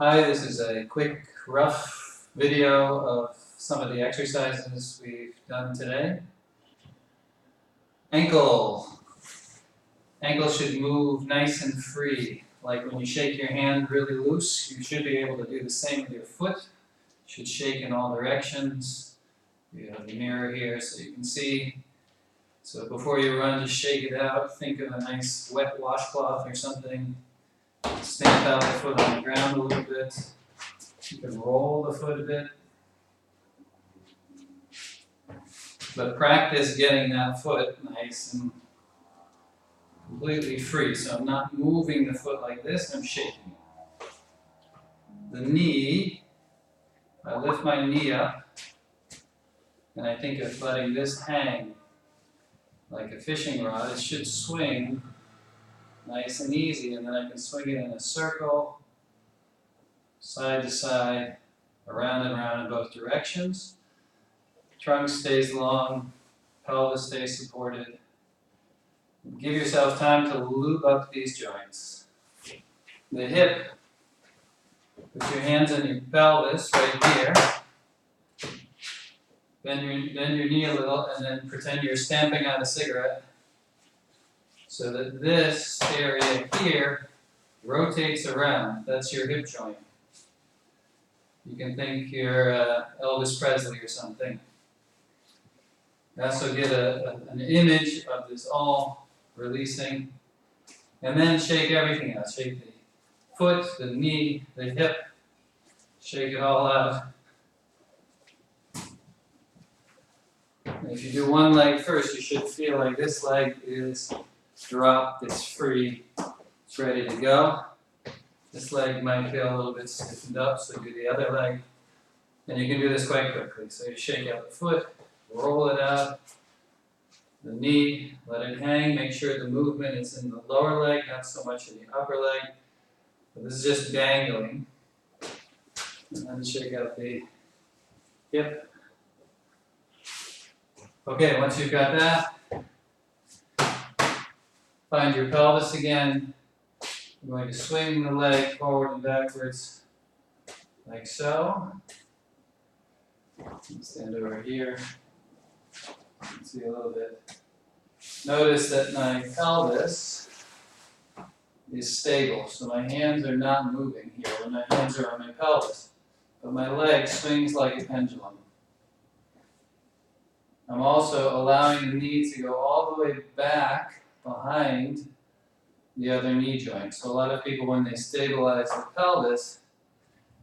Hi, this is a quick, rough video of some of the exercises we've done today. Ankle. Ankle should move nice and free. Like when you shake your hand really loose, you should be able to do the same with your foot. It should shake in all directions. You have the mirror here so you can see. So before you run, just shake it out. Think of a nice wet washcloth or something. Stamp out the foot on the ground a little bit. You can roll the foot a bit. But practice getting that foot nice and completely free. So I'm not moving the foot like this, I'm shaking it. The knee, I lift my knee up, and I think of letting this hang like a fishing rod. It should swing nice and easy, and then I can swing it in a circle, side to side, around and around in both directions. Trunk stays long, pelvis stays supported. Give yourself time to lube up these joints. The hip, put your hands on your pelvis right here. Bend your knee a little and then pretend you're stamping on a cigarette. So that this area here rotates around. That's your hip joint. You can think you're Elvis Presley or something. Also get an image of this all releasing. And then shake everything out. Shake the foot, the knee, the hip. Shake it all out. And if you do one leg first, you should feel like this leg is dropped, it's free, it's ready to go. This leg might feel a little bit stiffened up, so do the other leg. And you can do this quite quickly. So you shake out the foot, roll it out, the knee, let it hang, make sure the movement is in the lower leg, not so much in the upper leg. But this is just dangling. And then shake out the hip. Okay, once you've got that, find your pelvis again. I'm going to swing the leg forward and backwards, like so. Stand over here. See a little bit. Notice that my pelvis is stable, so my hands are not moving here when my hands are on my pelvis, but my leg swings like a pendulum. I'm also allowing the knee to go all the way back behind the other knee joint. So a lot of people, when they stabilize the pelvis,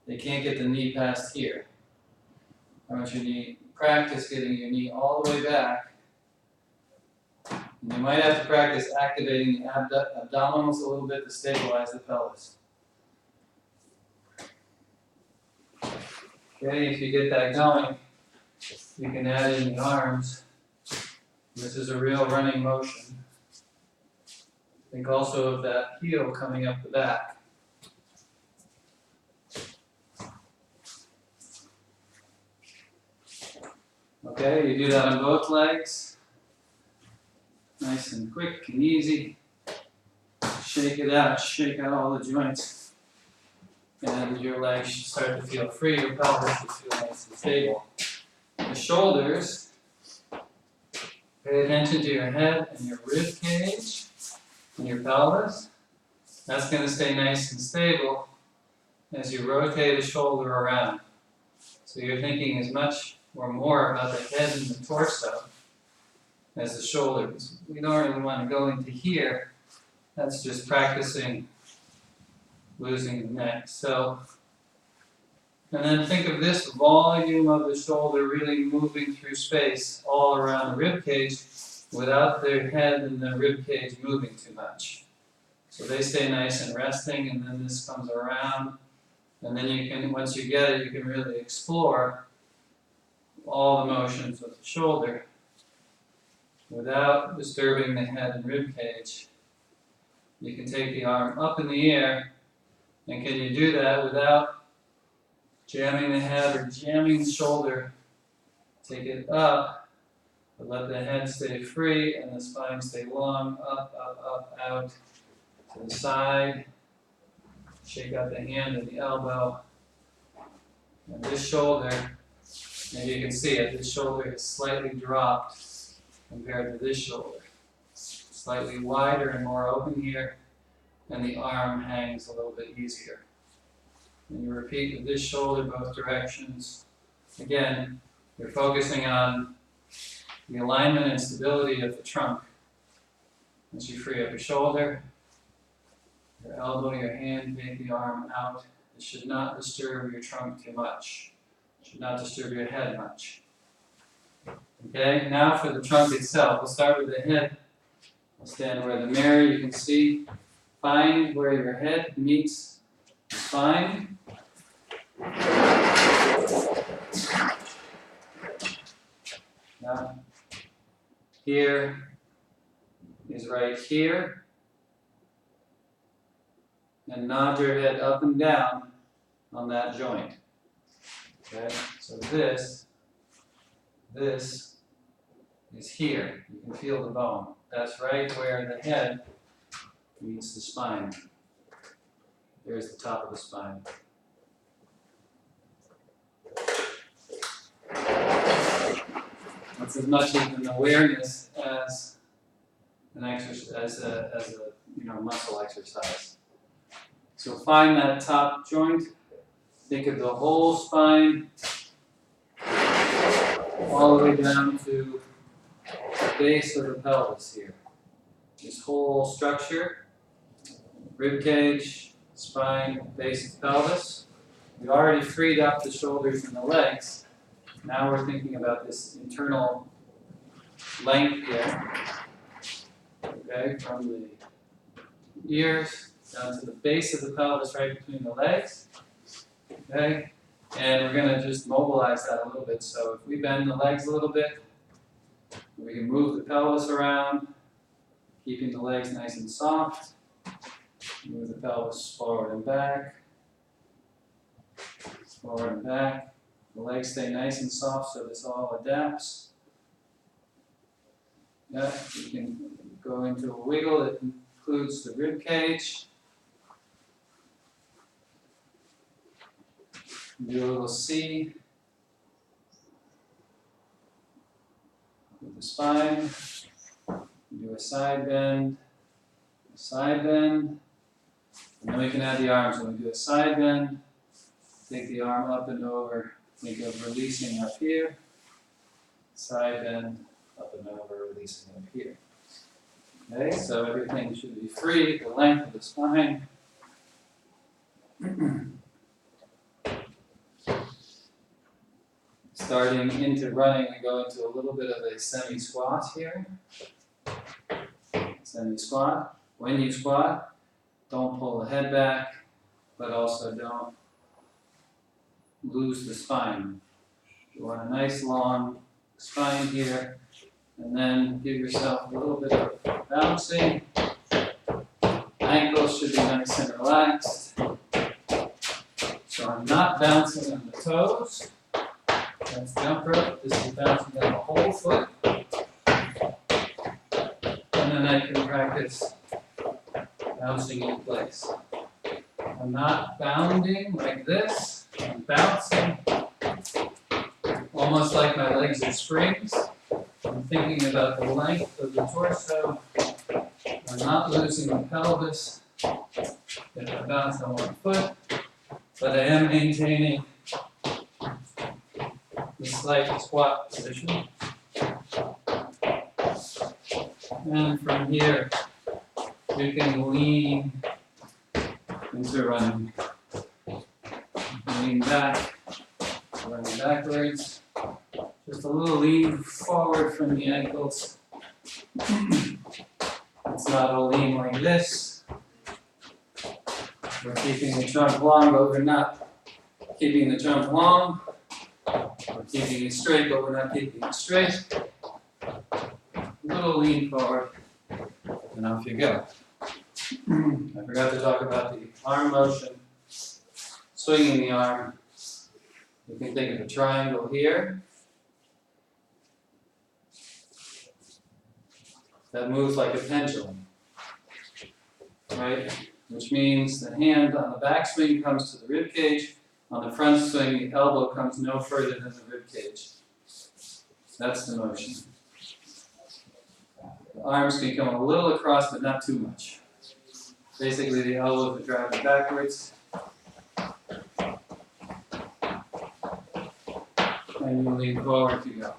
they can't get the knee past here. I want you to practice getting your knee all the way back. And you might have to practice activating the abdominals a little bit to stabilize the pelvis. Okay, if you get that going, you can add in the arms. This is a real running motion. Think also of that heel coming up the back. Okay, you do that on both legs. Nice and quick and easy. Shake it out, shake out all the joints. And your legs should start to feel free, your pelvis should feel nice and stable. The shoulders, pay attention to your head and your rib cage and your pelvis. That's going to stay nice and stable as you rotate the shoulder around. So you're thinking as much or more about the head and the torso as the shoulder. We don't really want to go into here. That's just practicing losing the neck. So, and then think of this volume of the shoulder really moving through space all around the rib cage without their head and the rib cage moving too much. So they stay nice and resting, and then this comes around, and then you can, once you get it, you can really explore all the motions with the shoulder without disturbing the head and rib cage. You can take the arm up in the air, and can you do that without jamming the head or jamming the shoulder? Take it up, but let the head stay free and the spine stay long, up, up, up, out, to the side, Shake out the hand and the elbow. And this shoulder, maybe you can see it, this shoulder is slightly dropped compared to this shoulder. Slightly wider and more open here, and the arm hangs a little bit easier. And you repeat with this shoulder both directions. Again, you're focusing on the alignment and stability of the trunk. As you free up your shoulder, your elbow, your hand, take the arm out. It should not disturb your trunk too much. It should not disturb your head much. Okay, now for the trunk itself. We'll start with the head. I'll stand where the mirror, you can see. Find where your head meets the spine. Now, here is right here. And nod your head up and down on that joint. Okay, so this is here. You can feel the bone. That's right where the head meets the spine. There's the top of the spine. That's as much of an awareness as an exercise, as a muscle exercise. So find that top joint. Think of the whole spine, all the way down to the base of the pelvis here. This whole structure, rib cage, spine, base of the pelvis. We already freed up the shoulders and the legs. Now we're thinking about this internal length here. Okay, from the ears down to the base of the pelvis right between the legs. Okay, and we're going to just mobilize that a little bit. So if we bend the legs a little bit, we can move the pelvis around, keeping the legs nice and soft. Move the pelvis forward and back, forward and back. The legs stay nice and soft so this all adapts. Yeah, you can go into a wiggle that includes the rib cage. Do a little C with the spine. Do a side bend, and then we can add the arms. When we do a side bend, take the arm up and over. Think of releasing up here. Side bend, up and over, releasing up here. Okay, so everything should be free, the length of the spine. Starting into running, we go into a little bit of a semi-squat here. Semi-squat. When you squat, don't pull the head back, but also don't lose the spine. You want a nice long spine here, and then give yourself a little bit of bouncing. Ankles should be nice and relaxed. So I'm not bouncing on the toes. That's jump rope. This is bouncing down the whole foot. And then I can practice bouncing in place. I'm not bounding like this. I'm bouncing almost like my legs are springs. I'm thinking about the length of the torso. I'm not losing the pelvis if I bounce on one foot, but I am maintaining the slight squat position. And from here, you can lean into running. Lean back, running backwards. Just a little lean forward from the ankles. It's not a lean like this. We're keeping the trunk long, but we're not keeping the trunk long. We're keeping it straight, but we're not keeping it straight. A little lean forward, and off you go. I forgot to talk about the arm motion. Swinging the arm. You can think of a triangle here. That moves like a pendulum. Right? which means the hand on the back swing comes to the rib cage. On the front swing, the elbow comes no further than the rib cage. That's the motion. The arms can come a little across, but not too much. Basically, the elbows are driving backwards. And you lean forward to go.